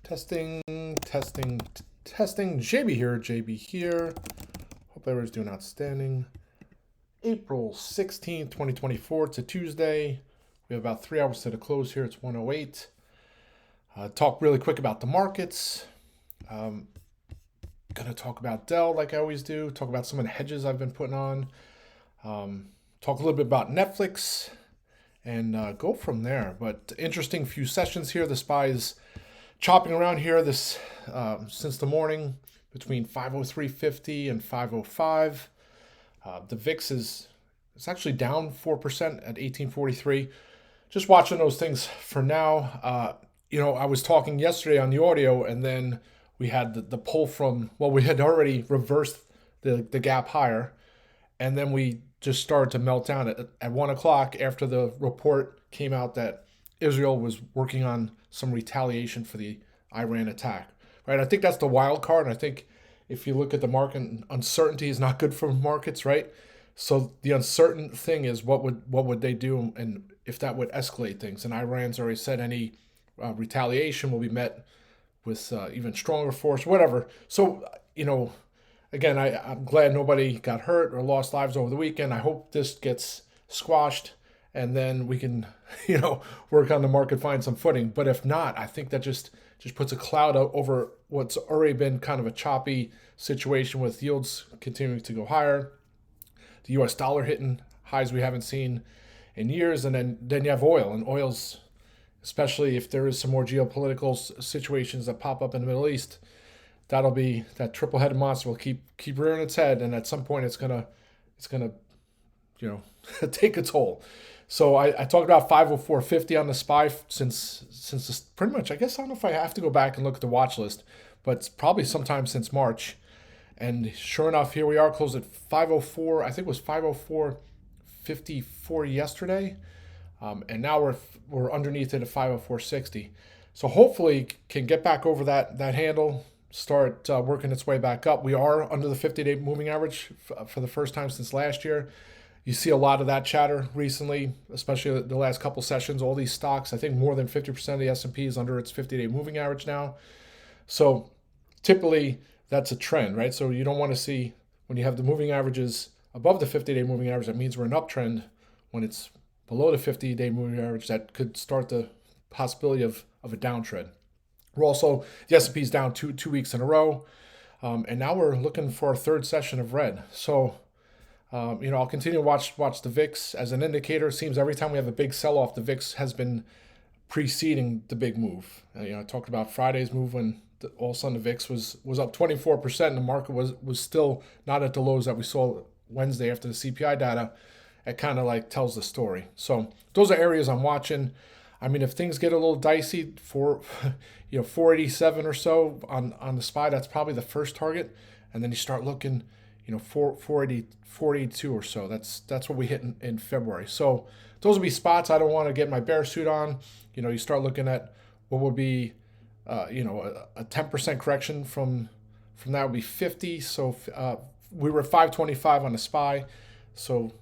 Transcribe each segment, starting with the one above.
Testing, testing, testing. JB here. Hope everyone's doing outstanding. April 16th, 2024. It's a Tuesday. We have about 3 hours to the close here. It's 1:08. Talk really quick about the markets. Going to talk about DELL like I always do. Talk about some of the hedges I've been putting on. Talk a little bit about Netflix and go from there. But interesting few sessions here. The SPY is chopping around here this since the morning between 503.50 and 505. The VIX is actually down 4% at 1843. Just watching those things for now. I was talking yesterday on the audio, and then we had the pull from, well, we had already reversed the gap higher, and then we just started to melt down at 1 o'clock after the report came out that Israel was working on some retaliation for the Iran attack. Right? I think that's the wild card. And I think if you look at the market, uncertainty is not good for markets, right? So the uncertain thing is what would they do, and if that would escalate things. And Iran's already said any retaliation will be met with even stronger force, whatever. So, again, I'm glad nobody got hurt or lost lives over the weekend. I hope this gets squashed, and then we can, work on the market, find some footing. But if not, I think that just puts a cloud over what's already been kind of a choppy situation with yields continuing to go higher, the U.S. dollar hitting highs we haven't seen in years, and then you have oil. And oil's, especially if there is some more geopolitical situations that pop up in the Middle East, that'll be that triple-headed monster will keep rearing its head, and at some point it's gonna take a toll. So I talked about 504.50 on the SPY since this, pretty much. I guess I don't know if I have to go back and look at the watch list, but it's probably sometime since March. And sure enough, here we are, closed at 504. I think it was 504.54 yesterday, and now we're underneath it at 504.60. So hopefully can get back over that handle, start working its way back up. We are under the 50-day moving average for the first time since last year. You see a lot of that chatter recently, especially the last couple sessions. All these stocks, I think more than 50% of the S&P is under its 50-day moving average now. So typically that's a trend, right? So you don't want to see, when you have the moving averages above the 50-day moving average, that means we're in uptrend. When it's below the 50-day moving average, that could start the possibility of a downtrend. We're also, the S&P is down two weeks in a row, and now we're looking for a third session of red. So I'll continue to watch the VIX as an indicator. It seems every time we have a big sell-off, the VIX has been preceding the big move. I talked about Friday's move when all of a sudden the VIX was up 24%, and the market was still not at the lows that we saw Wednesday after the CPI data. It kind of like tells the story. So those are areas I'm watching. I mean, if things get a little dicey for 487 or so on the SPY, that's probably the first target, and then you start looking. 480, 482 or so. That's what we hit in February. So those would be spots I don't want to get my bear suit on. You start looking at what would be, a 10% correction from that would be 50. So we were at 525 on the SPY. So,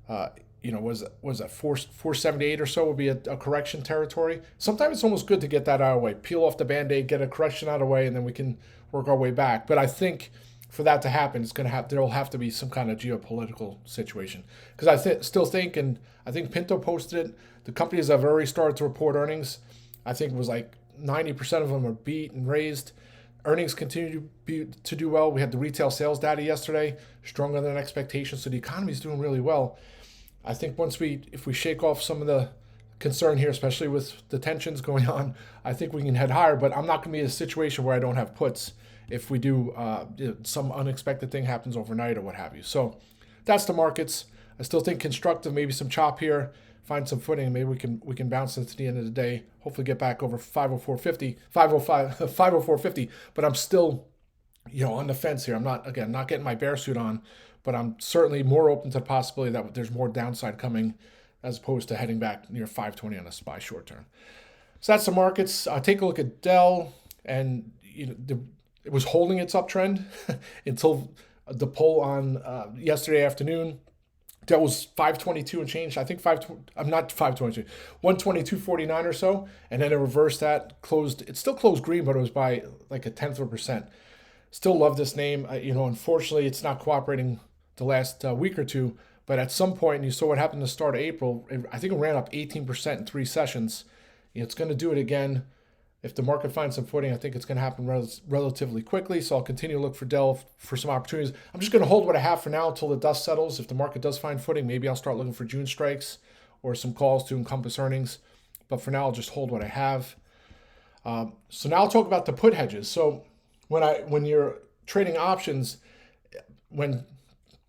was that 478 or so would be a correction territory. Sometimes it's almost good to get that out of the way, peel off the Band-Aid, get a correction out of the way, and then we can work our way back. But I think for that to happen, there will have to be some kind of geopolitical situation. Because I still think, and I think Pinto posted it, the companies that have already started to report earnings, I think it was like 90% of them are beat and raised. Earnings continue to do well. We had the retail sales data yesterday, stronger than expectations. So the economy is doing really well. I think if we shake off some of the concern here, especially with the tensions going on, I think we can head higher. But I'm not going to be in a situation where I don't have puts if we do some unexpected thing happens overnight or what have you. So that's the markets. I still think constructive, maybe some chop here, find some footing, maybe we can bounce into the end of the day, hopefully get back over 504.50, 504.50, but I'm still on the fence here. I'm not getting my bear suit on, but I'm certainly more open to the possibility that there's more downside coming as opposed to heading back near 520 on a SPY short term. So that's the markets. Take a look at DELL, and it was holding its uptrend until the pull on yesterday afternoon. That was 522 and change. I think I'm not 522, 122.49 or so, and then it reversed that. Closed. It still closed green, but it was by like a tenth of a percent. Still love this name. Unfortunately, it's not cooperating the last week or two. But at some point, and you saw what happened at the start of April. I think it ran up 18% in 3 sessions. It's going to do it again. If the market finds some footing, I think it's going to happen relatively quickly. So I'll continue to look for DELL for some opportunities. I'm just going to hold what I have for now until the dust settles. If the market does find footing, maybe I'll start looking for June strikes or some calls to encompass earnings. But for now, I'll just hold what I have. So now I'll talk about the put hedges. So when you're trading options, when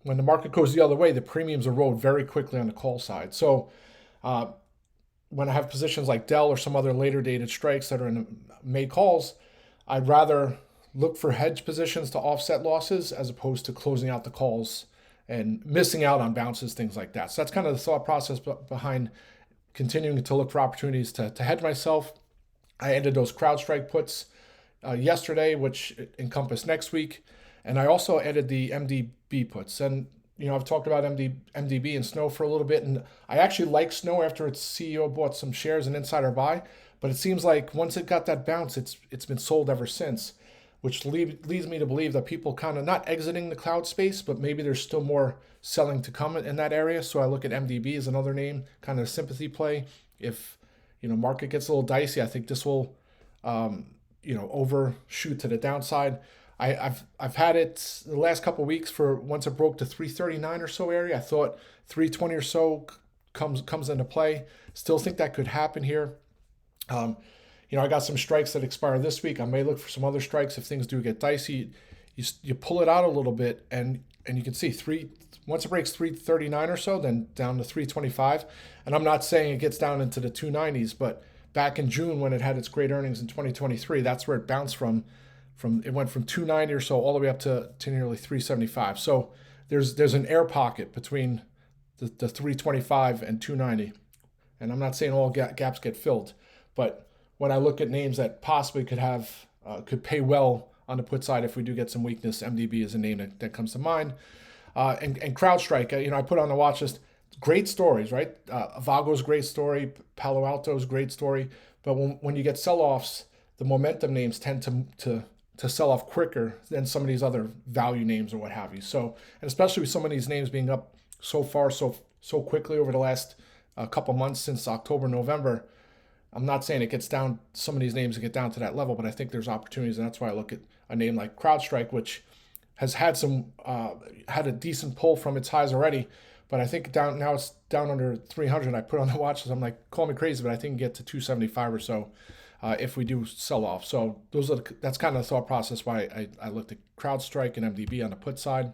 the market goes the other way, the premiums erode very quickly on the call side. So when I have positions like DELL or some other later dated strikes that are in made calls, I'd rather look for hedge positions to offset losses as opposed to closing out the calls and missing out on bounces, things like that. So that's kind of the thought process behind continuing to look for opportunities to hedge myself. I ended those CrowdStrike puts yesterday, which encompass next week. And I also added the MDB puts. And I've talked about MDB and Snow for a little bit, and I actually like Snow after its CEO bought some shares in insider buy, but it seems like once it got that bounce, it's been sold ever since, which leads me to believe that people kind of not exiting the cloud space, but maybe there's still more selling to come in that area. So I look at MDB as another name, kind of a sympathy play. If market gets a little dicey, I think this will overshoot to the downside. I've had it the last couple of weeks for once it broke to 339 or so area. I thought 320 or so comes into play. Still think that could happen here. I got some strikes that expire this week. I may look for some other strikes if things do get dicey. You pull it out a little bit and you can see once it breaks 339 or so, then down to 325. And I'm not saying it gets down into the 290s, but back in June when it had its great earnings in 2023, that's where it bounced from. It went from 290 or so all the way up to nearly 375. So there's an air pocket between the 325 and 290. And I'm not saying all gaps get filled, but when I look at names that possibly could pay well on the put side if we do get some weakness, MDB is a name that comes to mind. And CrowdStrike, I put on the watch list. Great stories, right? Avago's great story, Palo Alto's great story. But when you get sell-offs, the momentum names tend to sell off quicker than some of these other value names or what have you. So, and especially with some of these names being up so far, so quickly over the last couple months since October, November, I'm not saying it gets down, some of these names get down to that level, but I think there's opportunities, and that's why I look at a name like CrowdStrike, which has had a decent pull from its highs already, but I think now it's down under 300. I put on the watch list. I'm like, call me crazy, but I think get to 275 or so. If we do sell off. So that's kind of the thought process why I looked at CrowdStrike and MDB on the put side.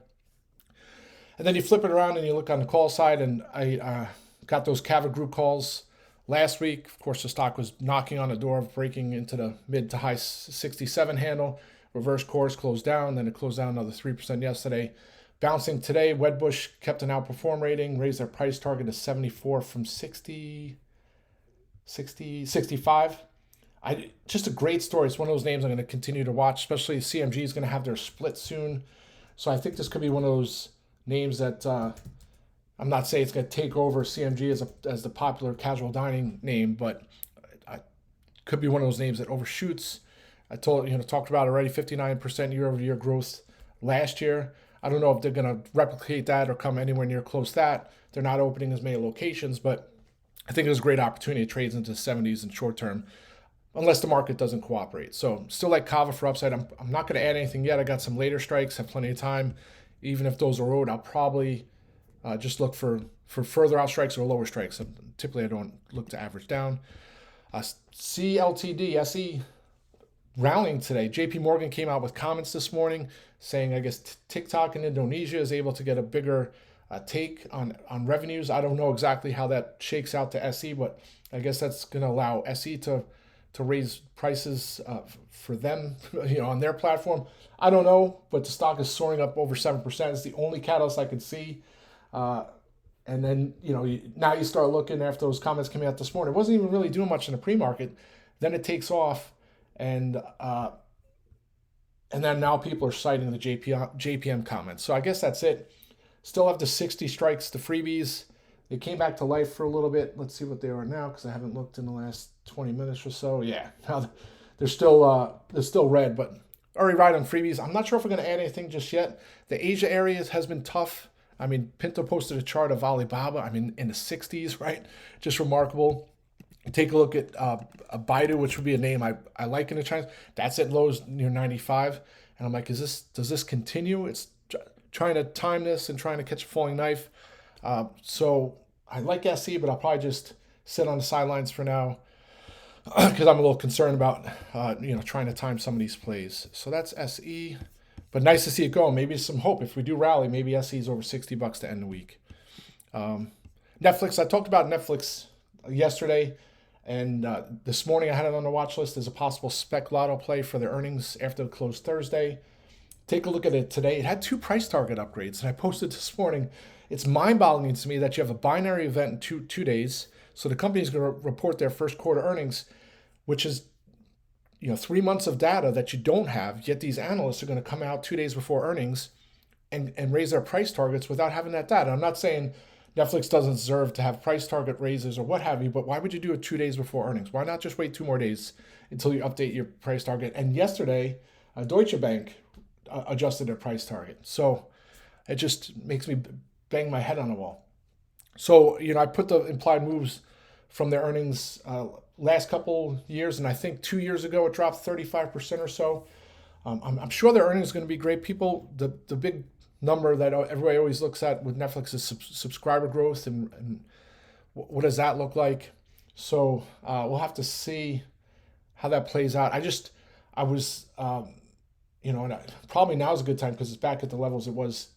And then you flip it around and you look on the call side, and I got those CAVA group calls last week. Of course, the stock was knocking on the door, breaking into the mid to high 67 handle. Reverse course closed down, then it closed down another 3% yesterday. Bouncing today, Wedbush kept an outperform rating, raised their price target to 74 from 65. Just a great story. It's one of those names I'm going to continue to watch, especially CMG is going to have their split soon. So I think this could be one of those names that I'm not saying it's going to take over CMG as the popular casual dining name, but it could be one of those names that overshoots. I talked about already 59% year-over-year growth last year. I don't know if they're going to replicate that or come anywhere near close to that. They're not opening as many locations, but I think there's a great opportunity. It trades into the 70s in short term, unless the market doesn't cooperate. So still like CAVA for upside. I'm not going to add anything yet. I got some later strikes, have plenty of time. Even if those erode, I'll probably just look for further out strikes or lower strikes. Typically, I don't look to average down. CLTD, SE, rallying today. JP Morgan came out with comments this morning saying, I guess, TikTok in Indonesia is able to get a bigger take on revenues. I don't know exactly how that shakes out to SE, but I guess that's going to allow SE to raise prices for them, on their platform. I don't know, but the stock is soaring up over 7%. It's the only catalyst I could see. And then, now you start looking after those comments coming out this morning. It wasn't even really doing much in the pre-market. Then it takes off, and then now people are citing the JPM comments. So I guess that's it. Still have the 60 strikes, the freebies. They came back to life for a little bit. Let's see what they are now because I haven't looked in the last 20 minutes or so. Yeah, now they're still red, but already right on freebies. I'm not sure if we're going to add anything just yet. The Asia areas has been tough. I mean, Pinto posted a chart of Alibaba. I mean, in the 60s, right? Just remarkable. Take a look at a Baidu, which would be a name I like in the Chinese. That's at lows near 95. And I'm like, does this continue? It's trying to time this and trying to catch a falling knife. So I like SE, but I'll probably just sit on the sidelines for now because I'm a little concerned about trying to time some of these plays. So that's SE, but nice to see it go. Maybe some hope if we do rally. Maybe SE is over $60 to end the week. Netflix. I talked about Netflix yesterday, and this morning I had it on the watch list as a possible spec lotto play for their earnings after the close Thursday. Take a look at it today. It had 2 price target upgrades, and I posted this morning. It's mind-boggling to me that you have a binary event in two days. So the company is going to report their first quarter earnings, which is 3 months of data that you don't have. Yet these analysts are going to come out 2 days before earnings and raise their price targets without having that data. I'm not saying Netflix doesn't deserve to have price target raises or what have you, but why would you do it 2 days before earnings? Why not just wait 2 more days until you update your price target? And yesterday, Deutsche Bank adjusted their price target. So it just makes me bang my head on the wall. So, I put the implied moves from their earnings last couple years, and I think 2 years ago it dropped 35% or so. I'm sure their earnings is going to be great. People, the big number that everybody always looks at with Netflix is subscriber growth, and what does that look like? So we'll have to see how that plays out. Probably now is a good time because it's back at the levels it was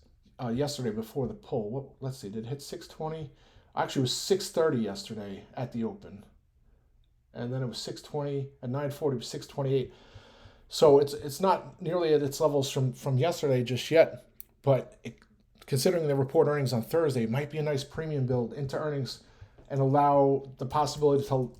yesterday before the pull. Let's see, did it hit 620? Actually, it was 630 yesterday at the open. And then it was 620, at 940, it was 628. So it's not nearly at its levels from yesterday just yet, but considering they report earnings on Thursday, it might be a nice premium build into earnings and allow the possibility to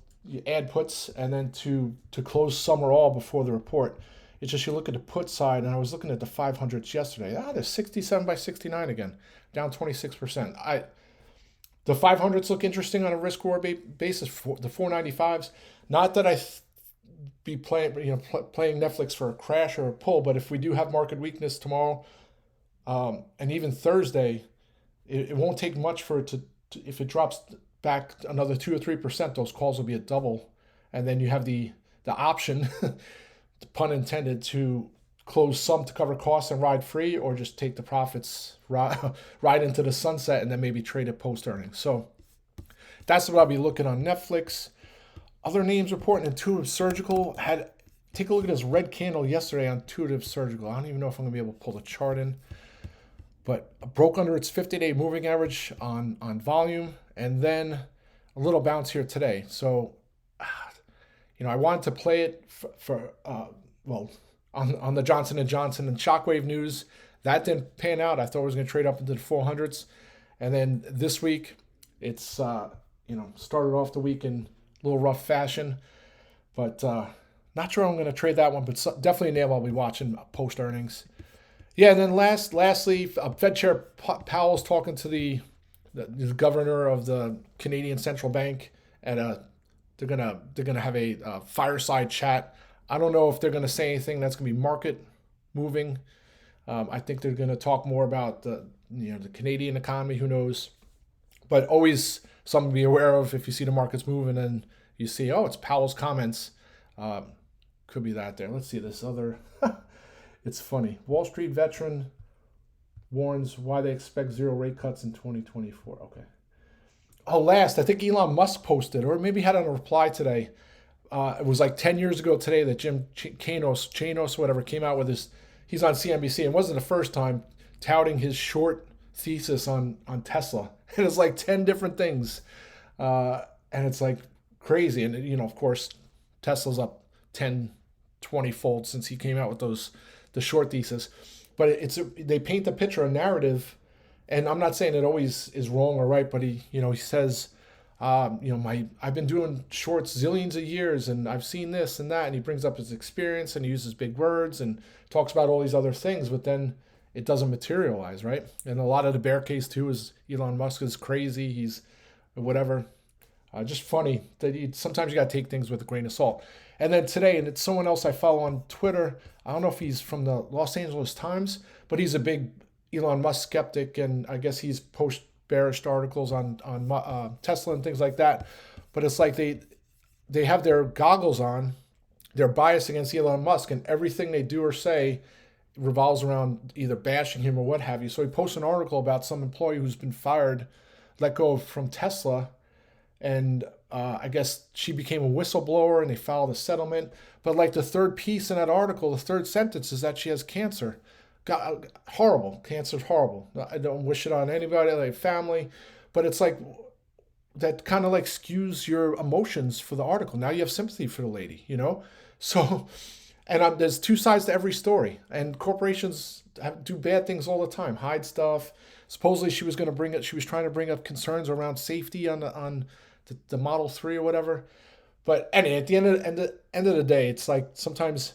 add puts and then to close some or all before the report. It's just you look at the put side, and I was looking at the 500s yesterday. They're 67 by 69 again, down 26%. The 500s look interesting on a risk-reward basis. The 495s, not that be playing Netflix for a crash or a pull, but if we do have market weakness tomorrow, and even Thursday, it won't take much for it to if it drops back another 2 or 3%, those calls will be a double, and then you have the option. Pun intended, to close some to cover costs and ride free, or just take the profits right into the sunset and then maybe trade it post earnings. So that's what I'll be looking on Netflix. Other names reporting: Intuitive Surgical take a look at this red candle yesterday on Intuitive Surgical. I don't even know if I'm gonna be able to pull the chart in, but broke under its 50-day moving average on volume, and then a little bounce here today. So I wanted to play it on the Johnson & Johnson and Shockwave news. That didn't pan out. I thought it was going to trade up into the 400s. And then this week, it's, started off the week in a little rough fashion. But not sure I'm going to trade that one, but definitely a name I'll be watching post-earnings. Yeah, and then lastly, Fed Chair Powell's talking to the governor of the Canadian Central Bank at they're gonna have a fireside chat. I don't know if they're gonna say anything that's gonna be market moving. I think they're gonna talk more about the Canadian economy. Who knows? But always something to be aware of if you see the markets move and then you see, it's Powell's comments. Could be that there. Let's see this other. It's funny. Wall Street veteran warns why they expect 0 rate cuts in 2024. Okay. I think Elon Musk posted, or maybe had on a reply today. It was like 10 years ago today that Jim Chanos, whatever, came out with his. He's on CNBC. It wasn't the first time touting his short thesis on Tesla. And it's like 10 different things, and it's like crazy. And of course, Tesla's up 10, 20-fold since he came out with the short thesis. But they paint the picture, a narrative. And I'm not saying it always is wrong or right, but he says, I've been doing shorts zillions of years, and I've seen this and that, and he brings up his experience and he uses big words and talks about all these other things. But then it doesn't materialize, right? And a lot of the bear case too is Elon Musk is crazy. He's whatever. Just funny that sometimes you got to take things with a grain of salt. And then today, and it's someone else I follow on Twitter. I don't know if he's from the Los Angeles Times, but he's a big Elon Musk skeptic, and I guess he's post bearish articles on Tesla and things like that. But it's like they have their goggles on, they're biased against Elon Musk, and everything they do or say revolves around either bashing him or what have you. So he posts an article about some employee who's been fired, let go from Tesla, and I guess she became a whistleblower and they filed a settlement. But like the third piece in that article, the third sentence is that she has cancer. God, horrible. Cancer's horrible. I don't wish it on anybody, like family, but it's like that kind of like skews your emotions for the article. Now you have sympathy for the lady, you know? So, and there's two sides to every story, and corporations do bad things all the time, hide stuff. Supposedly she was going to bring it. She was trying to bring up concerns around safety on the Model 3 or whatever. But anyway, at the end of the day, it's like sometimes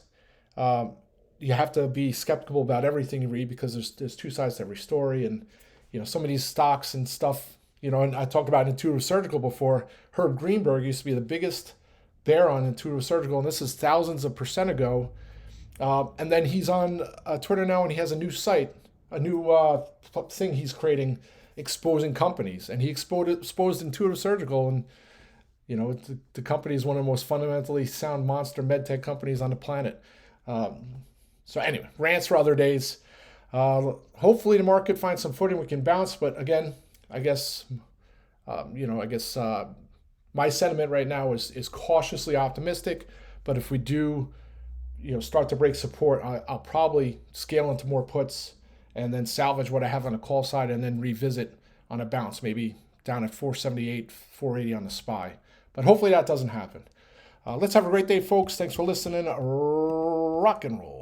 you have to be skeptical about everything you read because there's two sides to every story. And, you know, some of these stocks and stuff, you know, and I talked about Intuitive Surgical before. Herb Greenberg used to be the biggest bear on Intuitive Surgical, and this is thousands of % ago. And then he's on Twitter now, and he has a new site, a new thing he's creating, exposing companies. And he exposed Intuitive Surgical, and you know the company is one of the most fundamentally sound monster medtech companies on the planet. So anyway, rants for other days. Hopefully the market finds some footing, we can bounce. But again, I guess my sentiment right now is cautiously optimistic. But if we do, start to break support, I'll probably scale into more puts and then salvage what I have on the call side and then revisit on a bounce, maybe down at 478, 480 on the SPY. But hopefully that doesn't happen. Let's have a great day, folks. Thanks for listening. Rock and roll.